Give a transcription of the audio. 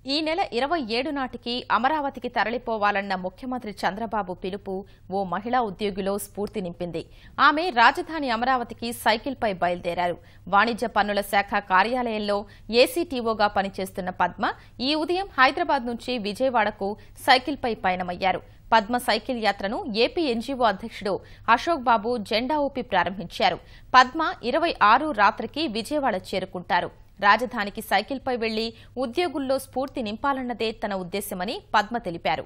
ఈ నెల 27 నాటికి అమరావతికి తరలిపోవాలన్న ముఖ్యమంత్రి చంద్రబాబు పిలుపు ఓ మహిళా ఉద్యోగిలో స్ఫూర్తి నింపింది. ఆమె రాజధాని అమరావతికి సైకిల్పై బయలుదేరారు. వాణిజ్య పన్నుల శాఖ కార్యాలయంలో ఏసీటీఓగా పనిచేస్తున్న పద్మ ఈ ఉదయం హైదరాబాద్ నుంచి విజయవాడకు సైకిల్పై పయనమయ్యారు. పద్మ సైకిల్ యాత్రను ఏపీ ఎన్జీఓ అధ్యక్షుడు అశోక్ బాబు జెండా ఊపి ప్రారంభించారు. పద్మ 26 రాత్రికి విజయవాడ చేరుకుంటారు. రాజధానికి సైకిల్పై వెళ్లి ఉద్యోగుల్లో స్ఫూర్తి నింపాలన్నదే తన ఉద్దేశ్యమని పద్మ తెలిపారు.